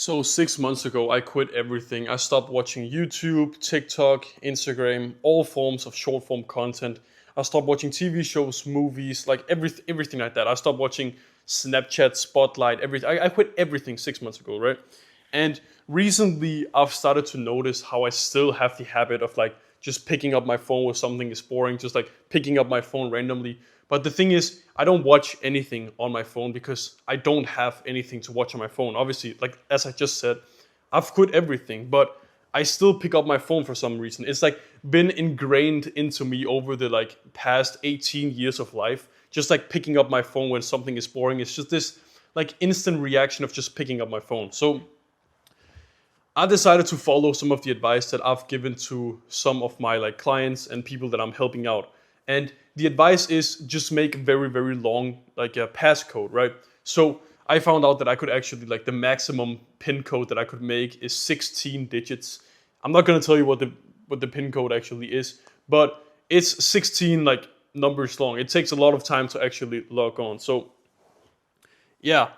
So 6 months ago, I quit everything. I stopped watching YouTube, TikTok, Instagram, all forms of short form content. I stopped watching TV shows, movies, like everything like that. I stopped watching Snapchat, Spotlight, everything. I quit everything 6 months ago, right? And recently, I've started to notice how I still have the habit of like just picking up my phone when something is boring, just like picking up my phone randomly. But the thing is, I don't watch anything on my phone because I don't have anything to watch on my phone. Obviously, like as I just said, I've quit everything, but I still pick up my phone for some reason. It's like been ingrained into me over the like past 18 years of life. Just like picking up my phone when something is boring. It's just this like instant reaction of just picking up my phone. So I decided to follow some of the advice that I've given to some of my like clients and people that I'm helping out. And the advice is just make very very long like a passcode, right? So I found out that I could actually like the maximum pin code that I could make is 16 digits. I'm not going to tell you what the pin code actually is, but it's 16 like numbers long. It takes a lot of time to actually log on. So yeah,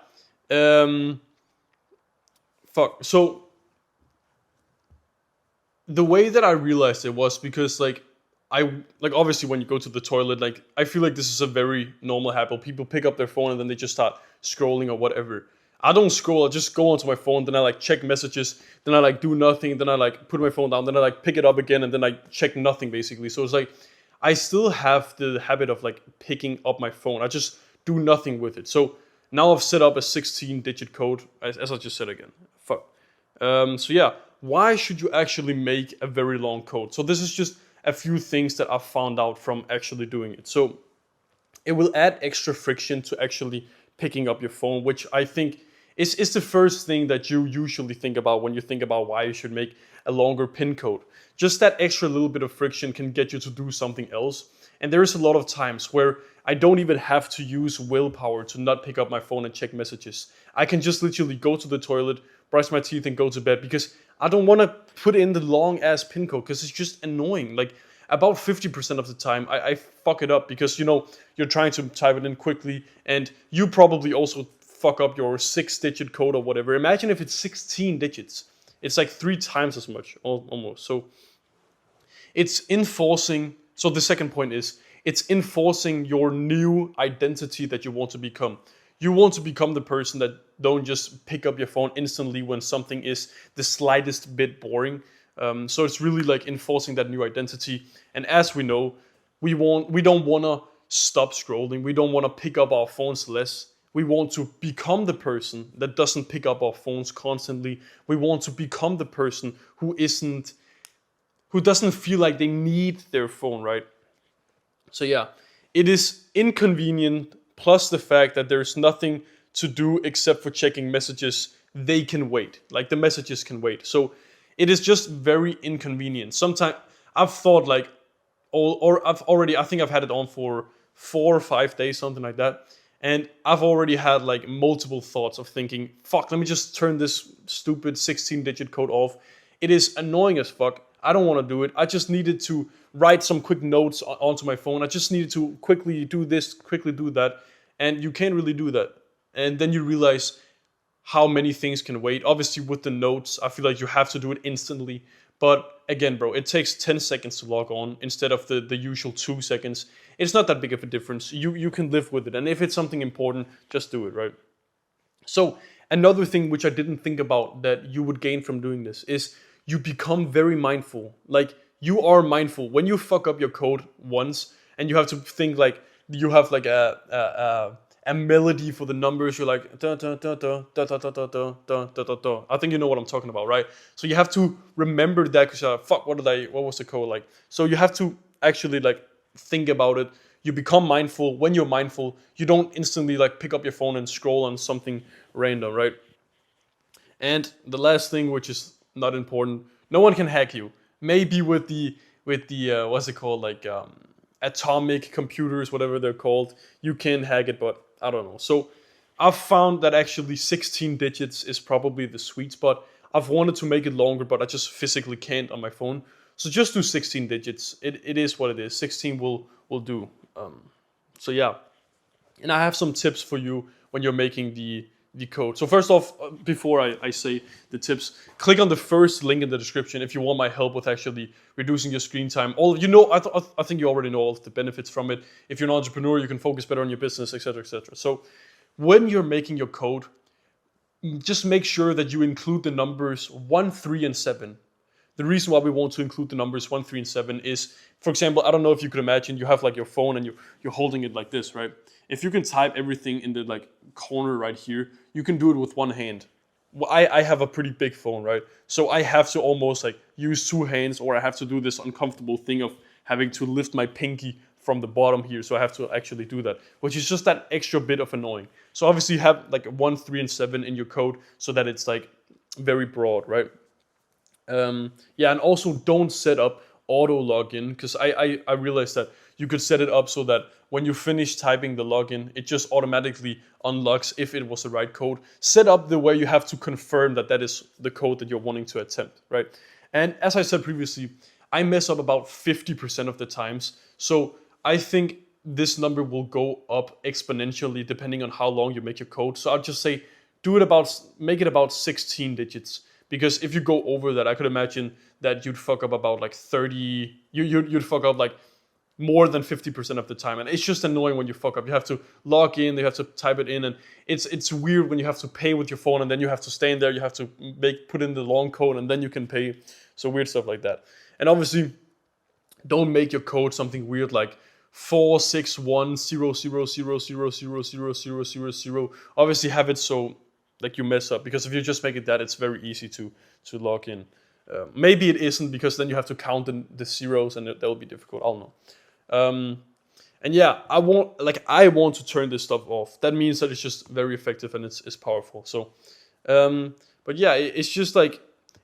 um, fuck. So the way that I realized it was because I like obviously when you go to the toilet, like I feel like this is a very normal habit. People pick up their phone and then they just start scrolling or whatever. I don't scroll, I just go onto my phone, then I like check messages, then I like do nothing, then I like put my phone down, then I like pick it up again and then I check nothing basically. So it's like I still have the habit of like picking up my phone. I just do nothing with it. So now I've set up a 16 digit code, as I just said again. Fuck. So yeah, why should you actually make a very long code? So this is just a few things that I've found out from actually doing it. So it will add extra friction to actually picking up your phone, which I think is the first thing that you usually think about when you think about why you should make a longer pin code. Just that extra little bit of friction can get you to do something else. And there is a lot of times where I don't even have to use willpower to not pick up my phone and check messages. I can just literally go to the toilet, brush my teeth, and go to bed because I don't want to put in the long ass pin code because it's just annoying. Like about 50% of the time, I fuck it up because you're trying to type it in quickly, and you probably also fuck up your 6 digit code or whatever. Imagine if it's 16 digits. It's like three times as much almost. So it's enforcing. So the second point is it's enforcing your new identity that you want to become. You want to become the person that don't just pick up your phone instantly when something is the slightest bit boring. So it's really like enforcing that new identity. And as we know, we don't want to stop scrolling. We don't want to pick up our phones less. We want to become the person that doesn't pick up our phones constantly. We want to become the person who doesn't feel like they need their phone, right? So yeah, it is inconvenient plus the fact that there's nothing to do except for checking messages. They can wait. Like the messages can wait. So it is just very inconvenient. Sometimes I've thought like or I've already I think I've had it on for 4 or 5 days, something like that. And I've already had like multiple thoughts of thinking, fuck, let me just turn this stupid 16 digit code off. It is annoying as fuck. I don't want to do it. I just needed to write some quick notes onto my phone. I just needed to quickly do this, quickly do that. And you can't really do that. And then you realize how many things can wait. Obviously, with the notes, I feel like you have to do it instantly. But again, bro, it takes 10 seconds to log on instead of the usual 2 seconds. It's not that big of a difference. You can live with it. And if it's something important, just do it, right? So another thing which I didn't think about that you would gain from doing this is you become very mindful. Like you are mindful when you fuck up your code once and you have to think like you have like a melody for the numbers. You're like da da da da da da da da da da da da da. I think you know what I'm talking about, right? So you have to remember that because fuck, what was the code like? So you have to actually like think about it. You become mindful. When you're mindful, you don't instantly like pick up your phone and scroll on something random, right? And the last thing, which is not important, no one can hack you. Maybe with the what's it called, like atomic computers, whatever they're called, you can hack it, but I don't know. So I've found that actually 16 digits is probably the sweet spot. I've wanted to make it longer, but I just physically can't on my phone. So just do 16 digits. It is what it is. 16 will do. So yeah, and I have some tips for you when you're making the code. So first off, before I say the tips, click on the first link in the description if you want my help with actually reducing your screen time. I think you already know all of the benefits from it. If you're an entrepreneur, you can focus better on your business, etc., etc. So when you're making your code, just make sure that you include the numbers 1, 3, and 7. The reason why we want to include the numbers 1, 3, and 7 is, for example, I don't know if you could imagine you have like your phone and you're holding it like this, right? If you can type everything in the like corner right here, you can do it with one hand. Well, I have a pretty big phone, right? So I have to almost like use 2 hands, or I have to do this uncomfortable thing of having to lift my pinky from the bottom here. So I have to actually do that, which is just that extra bit of annoying. So obviously you have like 1, 3, and 7 in your code so that it's like very broad, right? And also don't set up auto login, because I realized that you could set it up so that when you finish typing the login, it just automatically unlocks if it was the right code. Set up the way you have to confirm that that is the code that you're wanting to attempt, right? And as I said previously, I mess up about 50% of the times. So I think this number will go up exponentially depending on how long you make your code. So I'll just say make it about 16 digits. Because if you go over that, I could imagine that you'd fuck up about like 30, you'd fuck up like more than 50% of the time. And it's just annoying when you fuck up. You have to log in, you have to type it in, and it's weird when you have to pay with your phone and then you have to stay in there, you have to put in the long code and then you can pay. So weird stuff like that. And obviously, don't make your code something weird like 46100000000. Obviously have it so like you mess up, because if you just make it that, it's very easy to log in. Maybe it isn't, because then you have to count the zeros and that will be difficult. I don't know. And yeah, I want to turn this stuff off. That means that it's just very effective and it's powerful. So, but yeah, it's just like,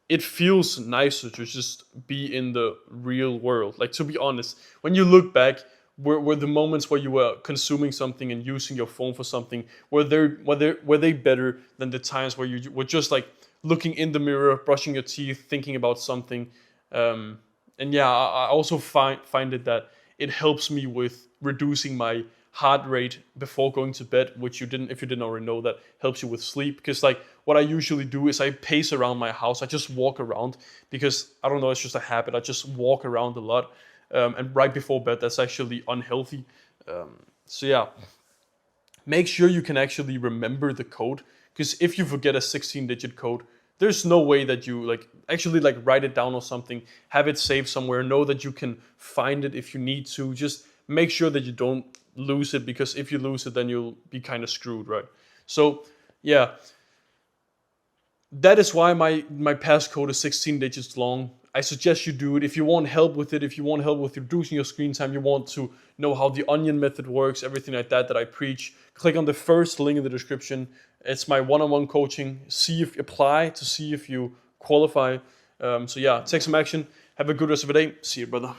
it feels nicer to just be in the real world. Like, to be honest, when you look back, were the moments where you were consuming something and using your phone for something, were they better than the times where you were just like looking in the mirror, brushing your teeth, thinking about something? And yeah, I also find it that it helps me with reducing my heart rate before going to bed, which if you didn't already know, that helps you with sleep. Because like what I usually do is I pace around my house. I just walk around, because I don't know, it's just a habit. I just walk around a lot. And right before bed, that's actually unhealthy. So yeah, make sure you can actually remember the code, because if you forget a 16-digit code, there's no way that you actually write it down or something, have it saved somewhere, know that you can find it if you need to. Just make sure that you don't lose it, because if you lose it, then you'll be kind of screwed, right? So yeah, that is why my passcode is 16 digits long. I suggest you do it. If you want help with it, if you want help with reducing your screen time, you want to know how the onion method works, everything like that I preach, click on the first link in the description. It's my one-on-one coaching. See if you apply to see if you qualify. So yeah, take some action. Have a good rest of the day. See you, brother.